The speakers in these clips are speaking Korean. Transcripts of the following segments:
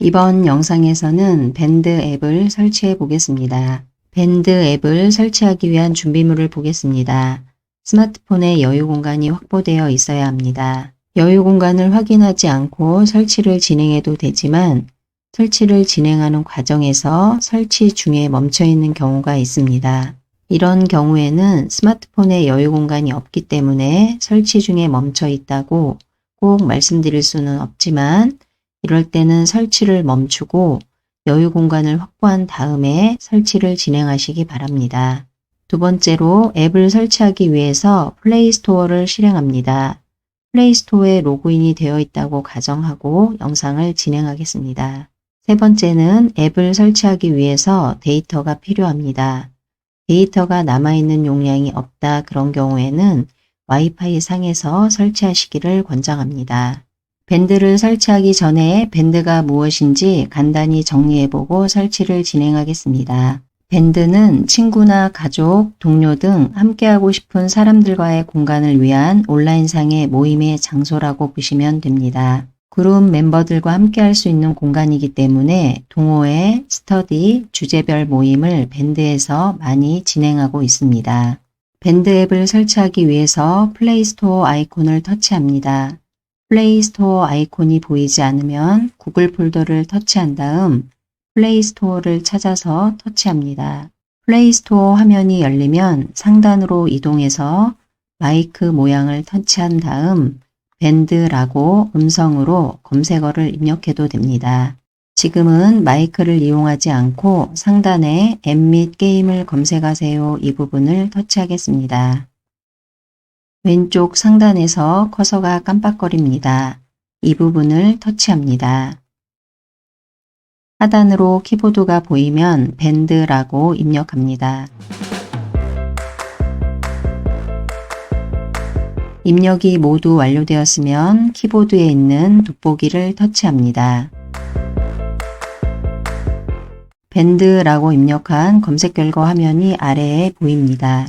이번 영상에서는 밴드 앱을 설치해 보겠습니다. 밴드 앱을 설치하기 위한 준비물을 보겠습니다. 스마트폰에 여유 공간이 확보되어 있어야 합니다. 여유 공간을 확인하지 않고 설치를 진행해도 되지만 설치를 진행하는 과정에서 설치 중에 멈춰 있는 경우가 있습니다. 이런 경우에는 스마트폰에 여유 공간이 없기 때문에 설치 중에 멈춰 있다고 꼭 말씀드릴 수는 없지만 이럴 때는 설치를 멈추고 여유 공간을 확보한 다음에 설치를 진행하시기 바랍니다. 두 번째로 앱을 설치하기 위해서 플레이스토어를 실행합니다. 플레이스토어에 로그인이 되어 있다고 가정하고 영상을 진행하겠습니다. 세 번째는 앱을 설치하기 위해서 데이터가 필요합니다. 데이터가 남아있는 용량이 없다 그런 경우에는 와이파이 상에서 설치하시기를 권장합니다. 밴드를 설치하기 전에 밴드가 무엇인지 간단히 정리해보고 설치를 진행하겠습니다. 밴드는 친구나 가족, 동료 등 함께하고 싶은 사람들과의 공간을 위한 온라인상의 모임의 장소라고 보시면 됩니다. 그룹 멤버들과 함께할 수 있는 공간이기 때문에 동호회, 스터디, 주제별 모임을 밴드에서 많이 진행하고 있습니다. 밴드 앱을 설치하기 위해서 플레이스토어 아이콘을 터치합니다. 플레이스토어 아이콘이 보이지 않으면 구글 폴더를 터치한 다음 플레이스토어를 찾아서 터치합니다. 플레이스토어 화면이 열리면 상단으로 이동해서 마이크 모양을 터치한 다음 밴드라고 음성으로 검색어를 입력해도 됩니다. 지금은 마이크를 이용하지 않고 상단에 앱 및 게임을 검색하세요 이 부분을 터치하겠습니다. 왼쪽 상단에서 커서가 깜빡거립니다. 이 부분을 터치합니다. 하단으로 키보드가 보이면 밴드라고 입력합니다. 입력이 모두 완료되었으면 키보드에 있는 돋보기를 터치합니다. 밴드라고 입력한 검색 결과 화면이 아래에 보입니다.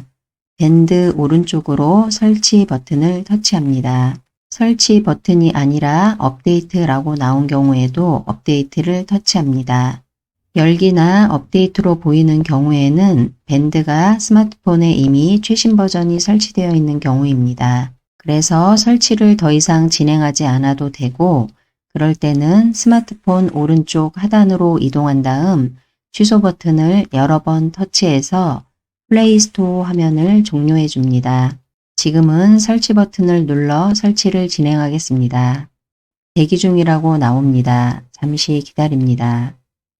밴드 오른쪽으로 설치 버튼을 터치합니다. 설치 버튼이 아니라 업데이트라고 나온 경우에도 업데이트를 터치합니다. 열기나 업데이트로 보이는 경우에는 밴드가 스마트폰에 이미 최신 버전이 설치되어 있는 경우입니다. 그래서 설치를 더 이상 진행하지 않아도 되고 그럴 때는 스마트폰 오른쪽 하단으로 이동한 다음 취소 버튼을 여러 번 터치해서 플레이스토어 화면을 종료해 줍니다. 지금은 설치 버튼을 눌러 설치를 진행하겠습니다. 대기 중이라고 나옵니다. 잠시 기다립니다.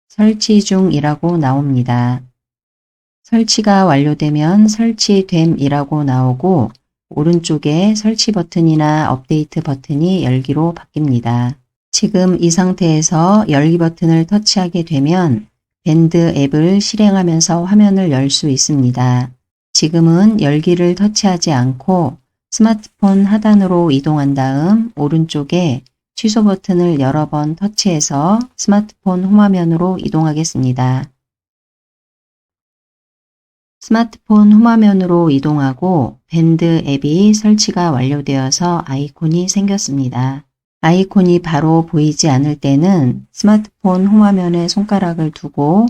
설치 중이라고 나옵니다. 설치가 완료되면 설치됨이라고 나오고 오른쪽에 설치 버튼이나 업데이트 버튼이 열기로 바뀝니다. 지금 이 상태에서 열기 버튼을 터치하게 되면 밴드 앱을 실행하면서 화면을 열 수 있습니다. 지금은 열기를 터치하지 않고 스마트폰 하단으로 이동한 다음 오른쪽에 취소 버튼을 여러 번 터치해서 스마트폰 홈화면으로 이동하겠습니다. 스마트폰 홈화면으로 이동하고 밴드 앱이 설치가 완료되어서 아이콘이 생겼습니다. 아이콘이 바로 보이지 않을 때는 스마트폰 홈화면에 손가락을 두고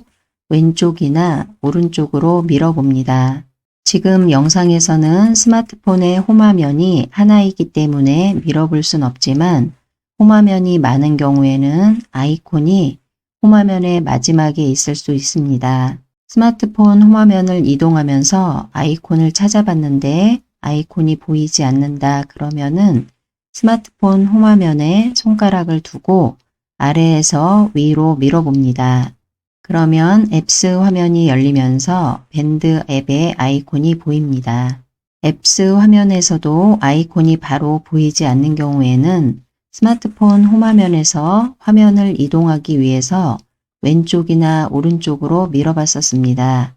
왼쪽이나 오른쪽으로 밀어봅니다. 지금 영상에서는 스마트폰의 홈화면이 하나이기 때문에 밀어볼 순 없지만 홈화면이 많은 경우에는 아이콘이 홈화면의 마지막에 있을 수 있습니다. 스마트폰 홈화면을 이동하면서 아이콘을 찾아봤는데 아이콘이 보이지 않는다 그러면은 스마트폰 홈화면에 손가락을 두고 아래에서 위로 밀어봅니다. 그러면 앱스 화면이 열리면서 밴드 앱의 아이콘이 보입니다. 앱스 화면에서도 아이콘이 바로 보이지 않는 경우에는 스마트폰 홈화면에서 화면을 이동하기 위해서 왼쪽이나 오른쪽으로 밀어봤었습니다.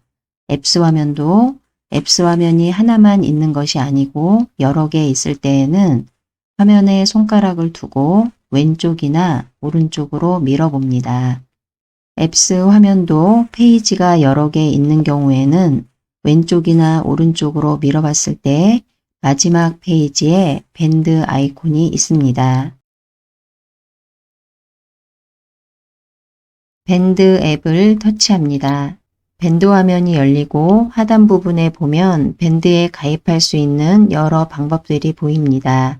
앱스 화면도 앱스 화면이 하나만 있는 것이 아니고 여러 개 있을 때에는 화면에 손가락을 두고 왼쪽이나 오른쪽으로 밀어봅니다. 앱스 화면도 페이지가 여러 개 있는 경우에는 왼쪽이나 오른쪽으로 밀어봤을 때 마지막 페이지에 밴드 아이콘이 있습니다. 밴드 앱을 터치합니다. 밴드 화면이 열리고 하단 부분에 보면 밴드에 가입할 수 있는 여러 방법들이 보입니다.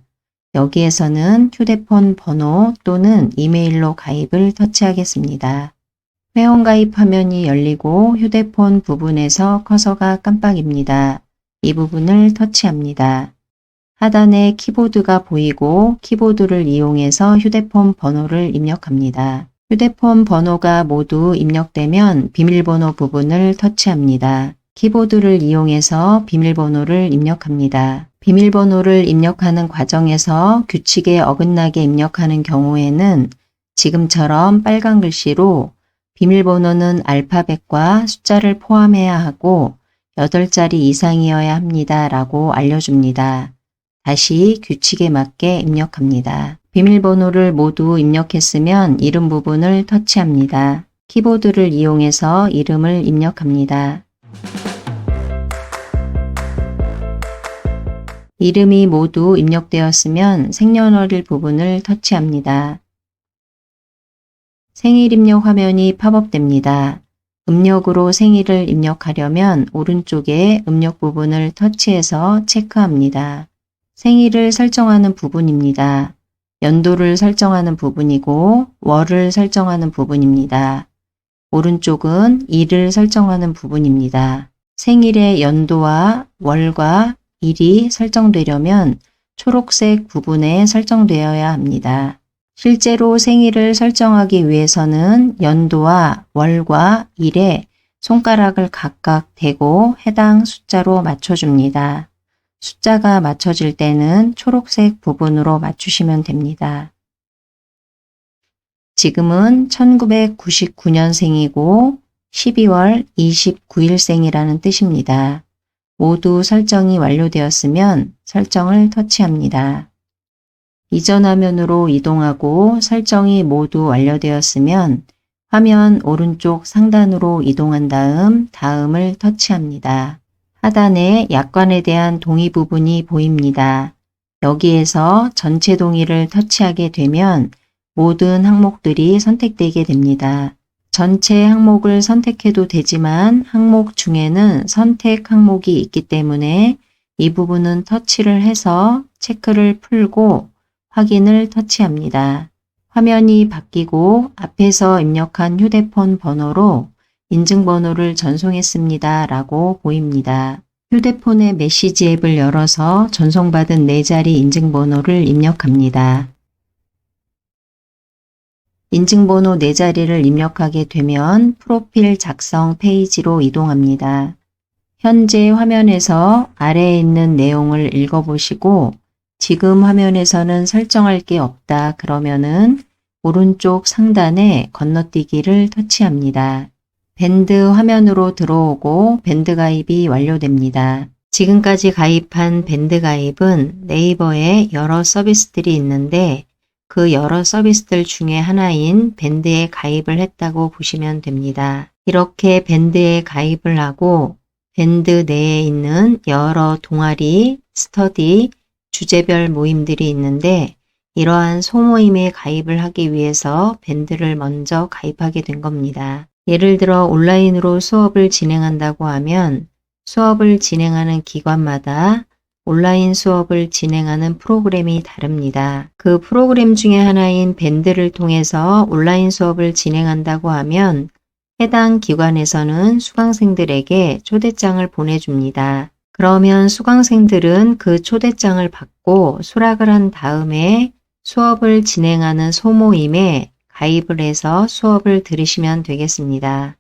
여기에서는 휴대폰 번호 또는 이메일로 가입을 터치하겠습니다. 회원가입 화면이 열리고 휴대폰 부분에서 커서가 깜빡입니다. 이 부분을 터치합니다. 하단에 키보드가 보이고 키보드를 이용해서 휴대폰 번호를 입력합니다. 휴대폰 번호가 모두 입력되면 비밀번호 부분을 터치합니다. 키보드를 이용해서 비밀번호를 입력합니다. 비밀번호를 입력하는 과정에서 규칙에 어긋나게 입력하는 경우에는 지금처럼 빨간 글씨로 비밀번호는 알파벳과 숫자를 포함해야 하고 8자리 이상이어야 합니다 라고 알려줍니다. 다시 규칙에 맞게 입력합니다. 비밀번호를 모두 입력했으면 이름 부분을 터치합니다. 키보드를 이용해서 이름을 입력합니다. 이름이 모두 입력되었으면 생년월일 부분을 터치합니다. 생일 입력 화면이 팝업됩니다. 음력으로 생일을 입력하려면 오른쪽에 음력 부분을 터치해서 체크합니다. 생일을 설정하는 부분입니다. 연도를 설정하는 부분이고 월을 설정하는 부분입니다. 오른쪽은 일을 설정하는 부분입니다. 생일의 연도와 월과 일이 설정되려면 초록색 부분에 설정되어야 합니다. 실제로 생일을 설정하기 위해서는 연도와 월과 일에 손가락을 각각 대고 해당 숫자로 맞춰줍니다. 숫자가 맞춰질 때는 초록색 부분으로 맞추시면 됩니다. 지금은 1999년생이고 12월 29일생이라는 뜻입니다. 모두 설정이 완료되었으면 설정을 터치합니다. 이전 화면으로 이동하고 설정이 모두 완료되었으면 화면 오른쪽 상단으로 이동한 다음 다음을 터치합니다. 하단에 약관에 대한 동의 부분이 보입니다. 여기에서 전체 동의를 터치하게 되면 모든 항목들이 선택되게 됩니다. 전체 항목을 선택해도 되지만 항목 중에는 선택 항목이 있기 때문에 이 부분은 터치를 해서 체크를 풀고 확인을 터치합니다. 화면이 바뀌고 앞에서 입력한 휴대폰 번호로 인증번호를 전송했습니다 라고 보입니다. 휴대폰의 메시지 앱을 열어서 전송받은 4자리 인증번호를 입력합니다. 인증번호 4자리를 입력하게 되면 프로필 작성 페이지로 이동합니다. 현재 화면에서 아래에 있는 내용을 읽어보시고 지금 화면에서는 설정할 게 없다 그러면은 오른쪽 상단에 건너뛰기를 터치합니다. 밴드 화면으로 들어오고 밴드 가입이 완료됩니다. 지금까지 가입한 밴드 가입은 네이버에 여러 서비스들이 있는데 그 여러 서비스들 중에 하나인 밴드에 가입을 했다고 보시면 됩니다. 이렇게 밴드에 가입을 하고 밴드 내에 있는 여러 동아리, 스터디, 주제별 모임들이 있는데 이러한 소모임에 가입을 하기 위해서 밴드를 먼저 가입하게 된 겁니다. 예를 들어 온라인으로 수업을 진행한다고 하면 수업을 진행하는 기관마다 온라인 수업을 진행하는 프로그램이 다릅니다. 그 프로그램 중에 하나인 밴드를 통해서 온라인 수업을 진행한다고 하면 해당 기관에서는 수강생들에게 초대장을 보내줍니다. 그러면 수강생들은 그 초대장을 받고 수락을 한 다음에 수업을 진행하는 소모임에 가입을 해서 수업을 들으시면 되겠습니다.